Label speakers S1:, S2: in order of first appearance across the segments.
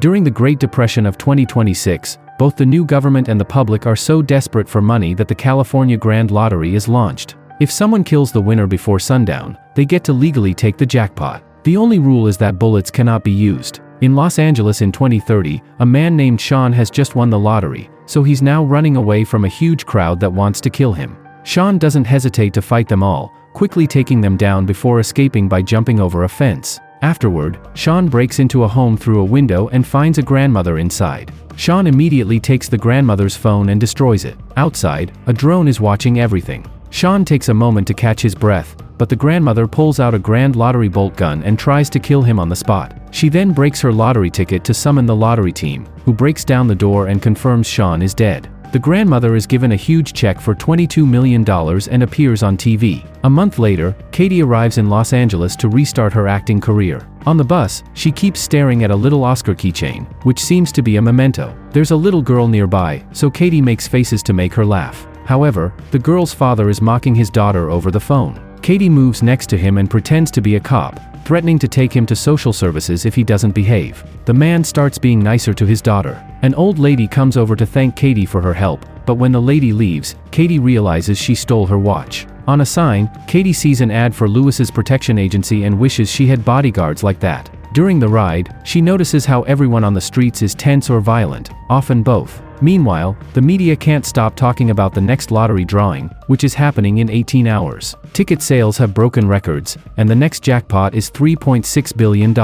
S1: During the Great Depression of 2026, both the new government and the public are so desperate for money that the California Grand Lottery is launched. If someone kills the winner before sundown, they get to legally take the jackpot. The only rule is that bullets cannot be used. In Los Angeles in 2030, a man named Sean has just won the lottery, so he's now running away from a huge crowd that wants to kill him. Sean doesn't hesitate to fight them all, quickly taking them down before escaping by jumping over a fence. Afterward, Sean breaks into a home through a window and finds a grandmother inside. Sean immediately takes the grandmother's phone and destroys it. Outside, a drone is watching everything. Sean takes a moment to catch his breath, but the grandmother pulls out a Grand Lottery bolt gun and tries to kill him on the spot. She then breaks her lottery ticket to summon the lottery team, who breaks down the door and confirms Sean is dead. The grandmother is given a huge check for $22 million and appears on TV. A month later, Katie arrives in Los Angeles to restart her acting career. On the bus, she keeps staring at a little Oscar keychain, which seems to be a memento. There's a little girl nearby, so Katie makes faces to make her laugh. However, the girl's father is mocking his daughter over the phone. Katie moves next to him and pretends to be a cop, threatening to take him to social services if he doesn't behave. The man starts being nicer to his daughter. An old lady comes over to thank Katie for her help, but when the lady leaves, Katie realizes she stole her watch. On a sign, Katie sees an ad for Lewis's protection agency and wishes she had bodyguards like that. During the ride, she notices how everyone on the streets is tense or violent, often both. Meanwhile, the media can't stop talking about the next lottery drawing, which is happening in 18 hours. Ticket sales have broken records, and the next jackpot is $3.6 billion.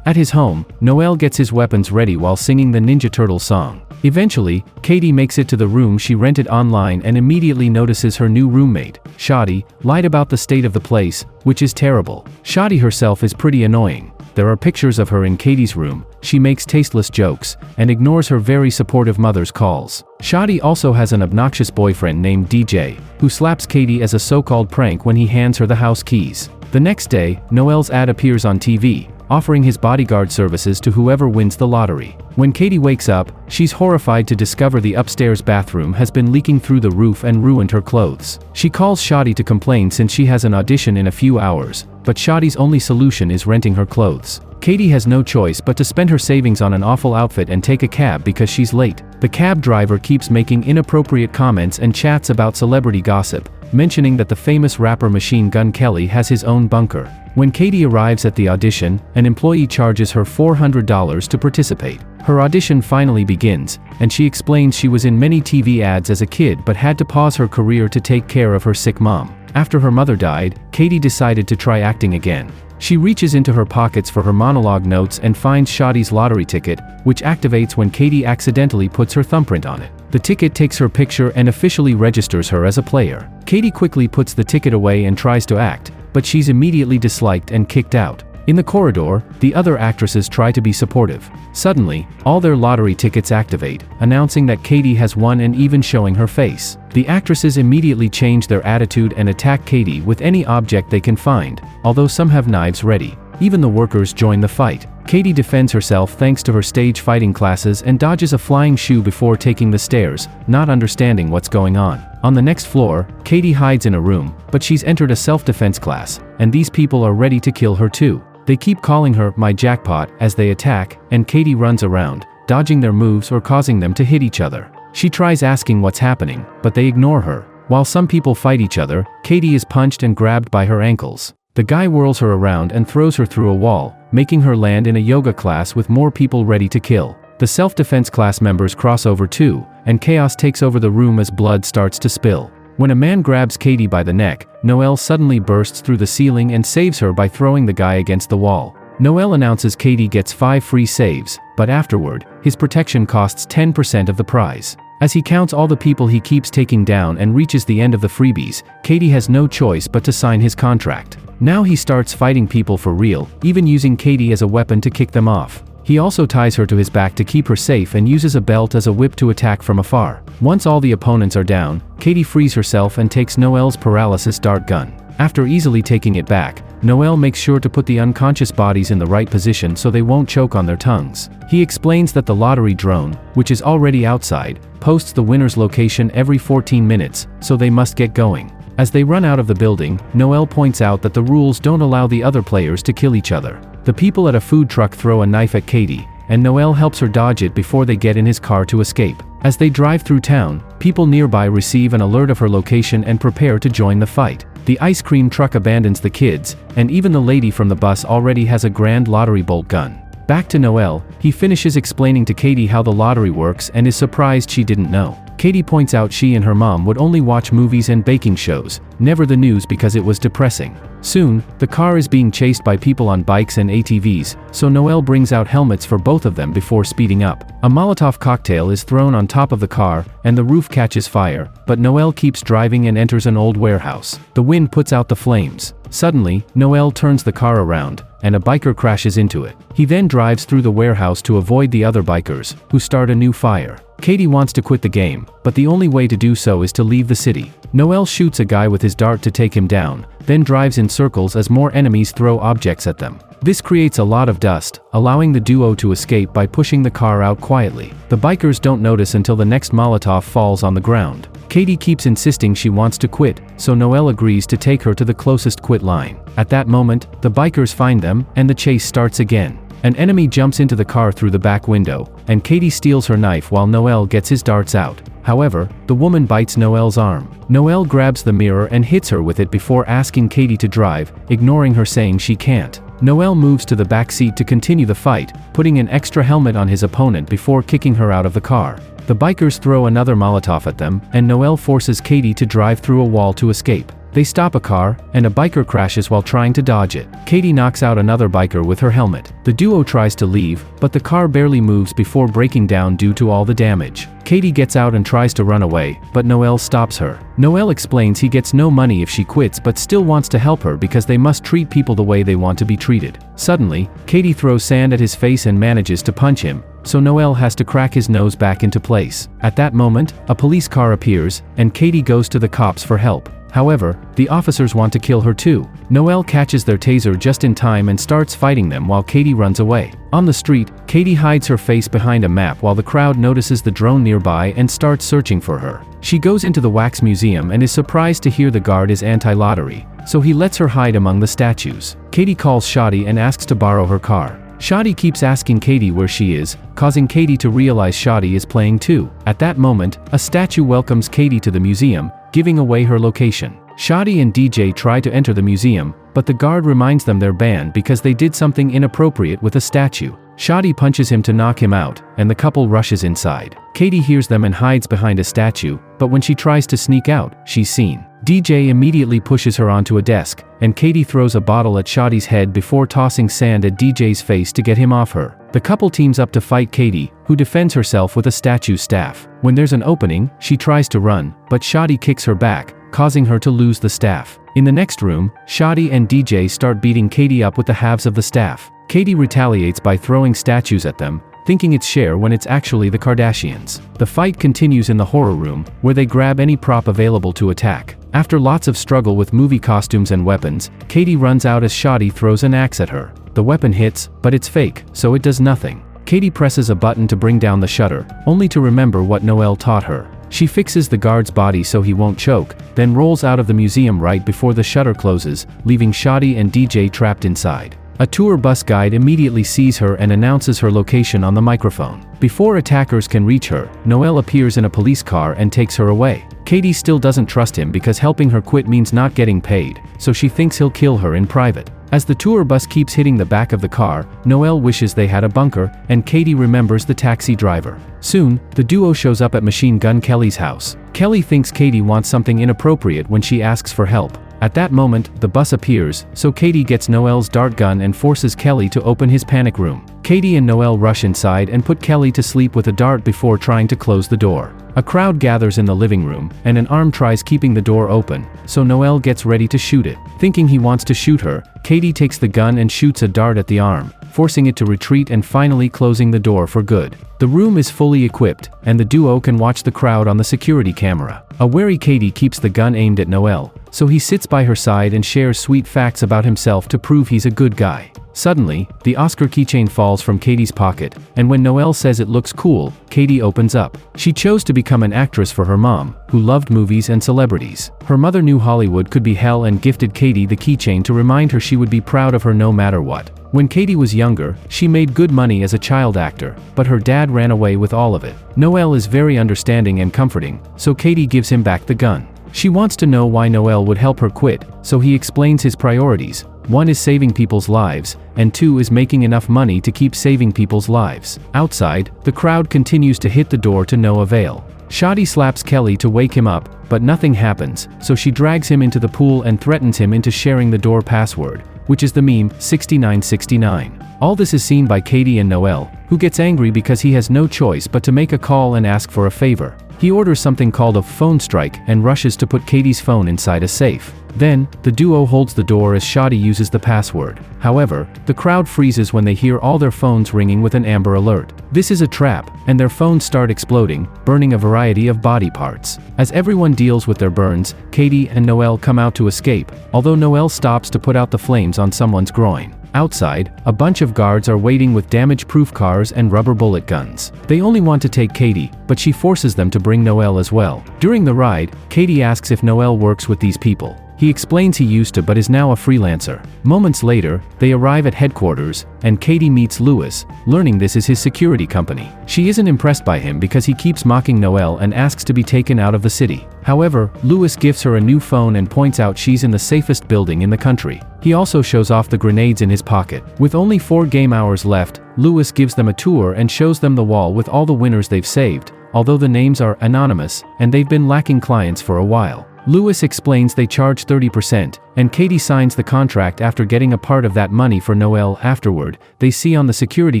S1: At his home, Noel gets his weapons ready while singing the Ninja Turtle song. Eventually, Katie makes it to the room she rented online and immediately notices her new roommate, Shadi, lied about the state of the place, which is terrible. Shadi herself is pretty annoying. There are pictures of her in Katie's room, she makes tasteless jokes, and ignores her very supportive mother's calls. Shadi also has an obnoxious boyfriend named DJ, who slaps Katie as a so-called prank when he hands her the house keys. The next day, Noel's ad appears on TV, offering his bodyguard services to whoever wins the lottery. When Katie wakes up, she's horrified to discover the upstairs bathroom has been leaking through the roof and ruined her clothes. She calls Shadi to complain since she has an audition in a few hours, but Shadi's only solution is renting her clothes. Katie has no choice but to spend her savings on an awful outfit and take a cab because she's late. The cab driver keeps making inappropriate comments and chats about celebrity gossip, mentioning that the famous rapper Machine Gun Kelly has his own bunker. When Katie arrives at the audition, an employee charges her $400 to participate. Her audition finally begins, and she explains she was in many TV ads as a kid but had to pause her career to take care of her sick mom. After her mother died, Katie decided to try acting again. She reaches into her pockets for her monologue notes and finds Shadi's lottery ticket, which activates when Katie accidentally puts her thumbprint on it. The ticket takes her picture and officially registers her as a player. Katie quickly puts the ticket away and tries to act, but she's immediately disliked and kicked out. In the corridor, the other actresses try to be supportive. Suddenly, all their lottery tickets activate, announcing that Katie has won and even showing her face. The actresses immediately change their attitude and attack Katie with any object they can find, although some have knives ready. Even the workers join the fight. Katie defends herself thanks to her stage fighting classes and dodges a flying shoe before taking the stairs, not understanding what's going on. On the next floor, Katie hides in a room, but she's entered a self-defense class, and these people are ready to kill her too. They keep calling her "my jackpot" as they attack, and Katie runs around, dodging their moves or causing them to hit each other. She tries asking what's happening, but they ignore her. While some people fight each other, Katie is punched and grabbed by her ankles. The guy whirls her around and throws her through a wall, making her land in a yoga class with more people ready to kill. The self-defense class members cross over too, and chaos takes over the room as blood starts to spill. When a man grabs Katie by the neck, Noel suddenly bursts through the ceiling and saves her by throwing the guy against the wall. Noel announces Katie gets 5 free saves, but afterward, his protection costs 10% of the prize. As he counts all the people he keeps taking down and reaches the end of the freebies, Katie has no choice but to sign his contract. Now he starts fighting people for real, even using Katie as a weapon to kick them off. He also ties her to his back to keep her safe and uses a belt as a whip to attack from afar. Once all the opponents are down, Katie frees herself and takes Noel's paralysis dart gun. After easily taking it back, Noel makes sure to put the unconscious bodies in the right position so they won't choke on their tongues. He explains that the lottery drone, which is already outside, posts the winner's location every 14 minutes, so they must get going. As they run out of the building, Noel points out that the rules don't allow the other players to kill each other. The people at a food truck throw a knife at Katie, and Noelle helps her dodge it before they get in his car to escape. As they drive through town, people nearby receive an alert of her location and prepare to join the fight. The ice cream truck abandons the kids, and even the lady from the bus already has a grand lottery bolt gun. Back to Noelle, he finishes explaining to Katie how the lottery works and is surprised she didn't know. Katie points out she and her mom would only watch movies and baking shows, never the news because it was depressing. Soon, the car is being chased by people on bikes and ATVs, so Noelle brings out helmets for both of them before speeding up. A Molotov cocktail is thrown on top of the car, and the roof catches fire, but Noelle keeps driving and enters an old warehouse. The wind puts out the flames. Suddenly, Noelle turns the car around, and a biker crashes into it. He then drives through the warehouse to avoid the other bikers, who start a new fire. Katie wants to quit the game, but the only way to do so is to leave the city. Noelle shoots a guy with his dart to take him down, then drives in circles as more enemies throw objects at them. This creates a lot of dust, allowing the duo to escape by pushing the car out quietly. The bikers don't notice until the next Molotov falls on the ground. Katie keeps insisting she wants to quit, so Noelle agrees to take her to the closest quit line. At that moment, the bikers find them, and the chase starts again. An enemy jumps into the car through the back window, and Katie steals her knife while Noelle gets his darts out. However, the woman bites Noelle's arm. Noelle grabs the mirror and hits her with it before asking Katie to drive, ignoring her saying she can't. Noelle moves to the back seat to continue the fight, putting an extra helmet on his opponent before kicking her out of the car. The bikers throw another Molotov at them, and Noelle forces Katie to drive through a wall to escape. They stop a car, and a biker crashes while trying to dodge it. Katie knocks out another biker with her helmet. The duo tries to leave, but the car barely moves before breaking down due to all the damage. Katie gets out and tries to run away, but Noelle stops her. Noelle explains he gets no money if she quits but still wants to help her because they must treat people the way they want to be treated. Suddenly, Katie throws sand at his face and manages to punch him, so Noelle has to crack his nose back into place. At that moment, a police car appears, and Katie goes to the cops for help. However, the officers want to kill her too. Noelle catches their taser just in time and starts fighting them while Katie runs away. On the street, Katie hides her face behind a map while the crowd notices the drone nearby and starts searching for her. She goes into the wax museum and is surprised to hear the guard is anti-lottery, so he lets her hide among the statues. Katie calls Shadi and asks to borrow her car. Shadi keeps asking Katie where she is, causing Katie to realize Shadi is playing too. At that moment, a statue welcomes Katie to the museum, giving away her location. Shadi and DJ try to enter the museum, but the guard reminds them they're banned because they did something inappropriate with a statue. Shadi punches him to knock him out, and the couple rushes inside. Katie hears them and hides behind a statue, but when she tries to sneak out, she's seen. DJ immediately pushes her onto a desk, and Katie throws a bottle at Shadi's head before tossing sand at DJ's face to get him off her. The couple teams up to fight Katie, who defends herself with a statue's staff. When there's an opening, she tries to run, but Shadi kicks her back, causing her to lose the staff. In the next room, Shadi and DJ start beating Katie up with the halves of the staff. Katie retaliates by throwing statues at them, thinking it's Cher when it's actually the Kardashians. The fight continues in the horror room, where they grab any prop available to attack. After lots of struggle with movie costumes and weapons, Katie runs out as Shadi throws an axe at her. The weapon hits, but it's fake, so it does nothing. Katie presses a button to bring down the shutter, only to remember what Noelle taught her. She fixes the guard's body so he won't choke, then rolls out of the museum right before the shutter closes, leaving Shadi and DJ trapped inside. A tour bus guide immediately sees her and announces her location on the microphone. Before attackers can reach her, Noelle appears in a police car and takes her away. Katie still doesn't trust him because helping her quit means not getting paid, so she thinks he'll kill her in private. As the tour bus keeps hitting the back of the car, Noelle wishes they had a bunker, and Katie remembers the taxi driver. Soon, the duo shows up at Machine Gun Kelly's house. Kelly thinks Katie wants something inappropriate when she asks for help. At that moment, the bus appears, so Katie gets Noelle's dart gun and forces Kelly to open his panic room. Katie and Noelle rush inside and put Kelly to sleep with a dart before trying to close the door. A crowd gathers in the living room, and an arm tries keeping the door open, so Noelle gets ready to shoot it. Thinking he wants to shoot her, Katie takes the gun and shoots a dart at the arm, forcing it to retreat and finally closing the door for good. The room is fully equipped, and the duo can watch the crowd on the security camera. A wary Katie keeps the gun aimed at Noelle, so he sits by her side and shares sweet facts about himself to prove he's a good guy. Suddenly, the Oscar keychain falls from Katie's pocket, and when Noelle says it looks cool, Katie opens up. She chose to become an actress for her mom, who loved movies and celebrities. Her mother knew Hollywood could be hell and gifted Katie the keychain to remind her she would be proud of her no matter what. When Katie was younger, she made good money as a child actor, but her dad ran away with all of it. Noelle is very understanding and comforting, so Katie gives him back the gun. She wants to know why Noelle would help her quit, so he explains his priorities. 1 is saving people's lives, and 2 is making enough money to keep saving people's lives. Outside, the crowd continues to hit the door to no avail. Shadi slaps Kelly to wake him up, but nothing happens, so she drags him into the pool and threatens him into sharing the door password, which is the meme 6969. All this is seen by Katie and Noelle, who gets angry because he has no choice but to make a call and ask for a favor. He orders something called a phone strike and rushes to put Katie's phone inside a safe. Then, the duo holds the door as Shadi uses the password. However, the crowd freezes when they hear all their phones ringing with an Amber Alert. This is a trap, and their phones start exploding, burning a variety of body parts. As everyone deals with their burns, Katie and Noelle come out to escape, although Noelle stops to put out the flames on someone's groin. Outside, a bunch of guards are waiting with damage-proof cars and rubber bullet guns. They only want to take Katie, but she forces them to bring Noelle as well. During the ride, Katie asks if Noelle works with these people. He explains he used to but is now a freelancer. Moments later, they arrive at headquarters, and Katie meets Louis, learning this is his security company. She isn't impressed by him because he keeps mocking Noelle and asks to be taken out of the city. However, Louis gives her a new phone and points out she's in the safest building in the country. He also shows off the grenades in his pocket. With only 4 game hours left, Louis gives them a tour and shows them the wall with all the winners they've saved, although the names are anonymous, and they've been lacking clients for a while. Louis explains they charge 30%, and Katie signs the contract after getting a part of that money for Noelle. Afterward, they see on the security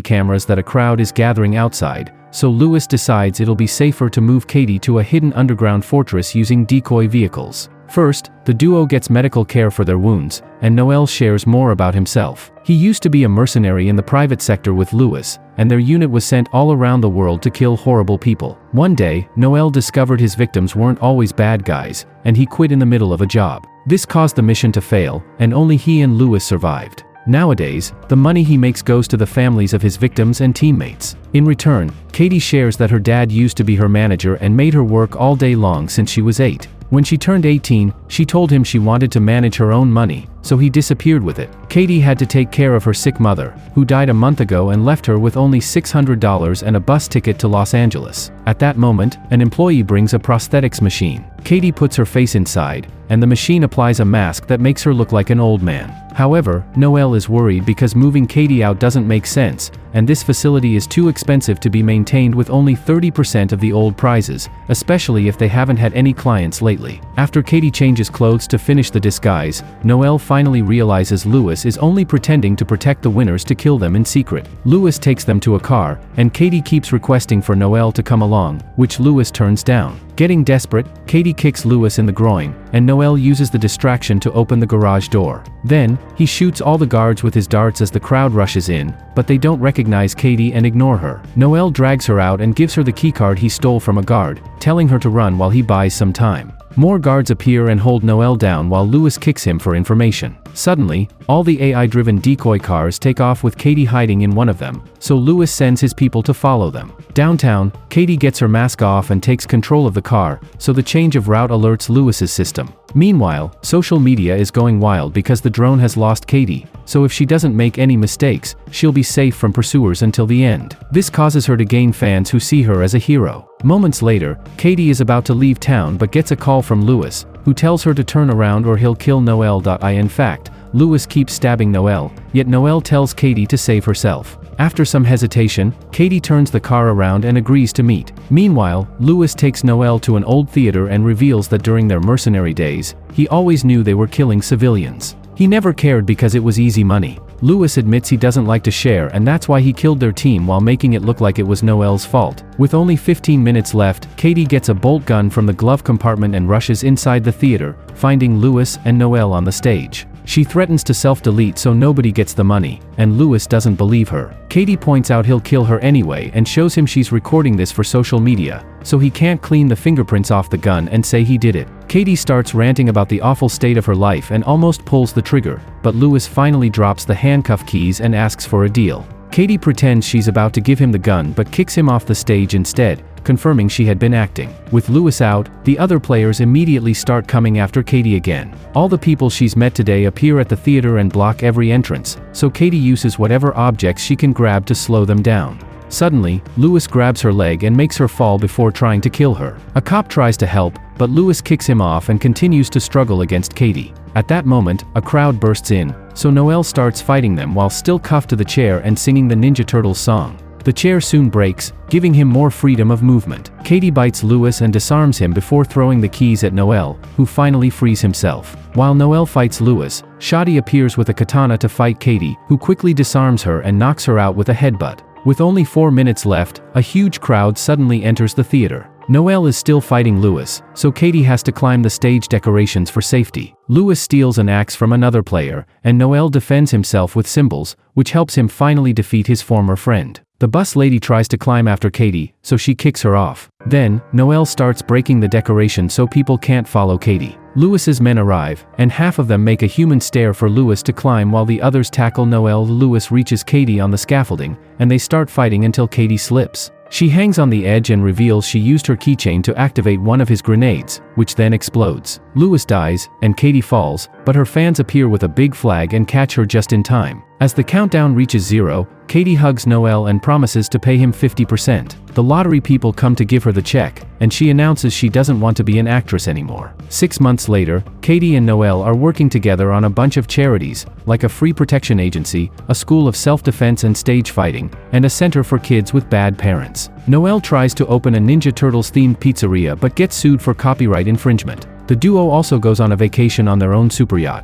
S1: cameras that a crowd is gathering outside, so Louis decides it'll be safer to move Katie to a hidden underground fortress using decoy vehicles. First, the duo gets medical care for their wounds, and Noelle shares more about himself. He used to be a mercenary in the private sector with Louis, and their unit was sent all around the world to kill horrible people. One day, Noelle discovered his victims weren't always bad guys, and he quit in the middle of a job. This caused the mission to fail, and only he and Louis survived. Nowadays, the money he makes goes to the families of his victims and teammates. In return, Katie shares that her dad used to be her manager and made her work all day long since she was 8. When she turned 18, she told him she wanted to manage her own money, so he disappeared with it. Katie had to take care of her sick mother, who died a month ago and left her with only $600 and a bus ticket to Los Angeles. At that moment, an employee brings a prosthetics machine. Katie puts her face inside, and the machine applies a mask that makes her look like an old man. However, Noelle is worried because moving Katie out doesn't make sense, and this facility is too expensive to be maintained with only 30% of the old prizes, especially if they haven't had any clients lately. After Katie changes clothes to finish the disguise, Noelle finally realizes Louis is only pretending to protect the winners to kill them in secret. Louis takes them to a car, and Katie keeps requesting for Noelle to come along, which Louis turns down. Getting desperate, Katie kicks Louis in the groin, and Noelle uses the distraction to open the garage door. Then, he shoots all the guards with his darts as the crowd rushes in, but they don't recognize Katie and ignore her. Noelle drags her out and gives her the keycard he stole from a guard, telling her to run while he buys some time. More guards appear and hold Noelle down while Louis kicks him for information. Suddenly, all the AI-driven decoy cars take off with Katie hiding in one of them, so Louis sends his people to follow them. Downtown, Katie gets her mask off and takes control of the car, so the change of route alerts Louis's system. Meanwhile, social media is going wild because the drone has lost Katie, so if she doesn't make any mistakes, she'll be safe from pursuers until the end. This causes her to gain fans who see her as a hero. Moments later, Katie is about to leave town but gets a call from Louis, who tells her to turn around or he'll kill Noelle. In fact, Louis keeps stabbing Noelle, yet Noelle tells Katie to save herself. After some hesitation, Katie turns the car around and agrees to meet. Meanwhile, Louis takes Noelle to an old theater and reveals that during their mercenary days, he always knew they were killing civilians. He never cared because it was easy money. Louis admits he doesn't like to share, and that's why he killed their team while making it look like it was Noelle's fault. With only 15 minutes left, Katie gets a bolt gun from the glove compartment and rushes inside the theater, finding Louis and Noelle on the stage. She threatens to self-delete so nobody gets the money, and Louis doesn't believe her. Katie points out he'll kill her anyway and shows him she's recording this for social media, so he can't clean the fingerprints off the gun and say he did it. Katie starts ranting about the awful state of her life and almost pulls the trigger, but Louis finally drops the handcuff keys and asks for a deal. Katie pretends she's about to give him the gun but kicks him off the stage instead, confirming she had been acting. With Louis out, the other players immediately start coming after Katie again. All the people she's met today appear at the theater and block every entrance, so Katie uses whatever objects she can grab to slow them down. Suddenly, Louis grabs her leg and makes her fall before trying to kill her. A cop tries to help, but Louis kicks him off and continues to struggle against Katie. At that moment, a crowd bursts in, so Noel starts fighting them while still cuffed to the chair and singing the Ninja Turtles song. The chair soon breaks, giving him more freedom of movement. Katie bites Louis and disarms him before throwing the keys at Noel, who finally frees himself. While Noel fights Louis, Shadi appears with a katana to fight Katie, who quickly disarms her and knocks her out with a headbutt. With only 4 minutes left, a huge crowd suddenly enters the theater. Noel is still fighting Louis, so Katie has to climb the stage decorations for safety. Louis steals an axe from another player, and Noel defends himself with cymbals, which helps him finally defeat his former friend. The bus lady tries to climb after Katie, so she kicks her off. Then, Noel starts breaking the decoration so people can't follow Katie. Louis's men arrive, and half of them make a human stair for Louis to climb while the others tackle Noel. Louis reaches Katie on the scaffolding, and they start fighting until Katie slips. She hangs on the edge and reveals she used her keychain to activate one of his grenades, which then explodes. Louis dies, and Katie falls, but her fans appear with a big flag and catch her just in time. As the countdown reaches 0, Katie hugs Noel and promises to pay him 50%. The lottery people come to give her the check, and she announces she doesn't want to be an actress anymore. 6 months later, Katie and Noel are working together on a bunch of charities, like a free protection agency, a school of self-defense and stage fighting, and a center for kids with bad parents. Noel tries to open a Ninja Turtles-themed pizzeria but gets sued for copyright infringement. The duo also goes on a vacation on their own super yacht.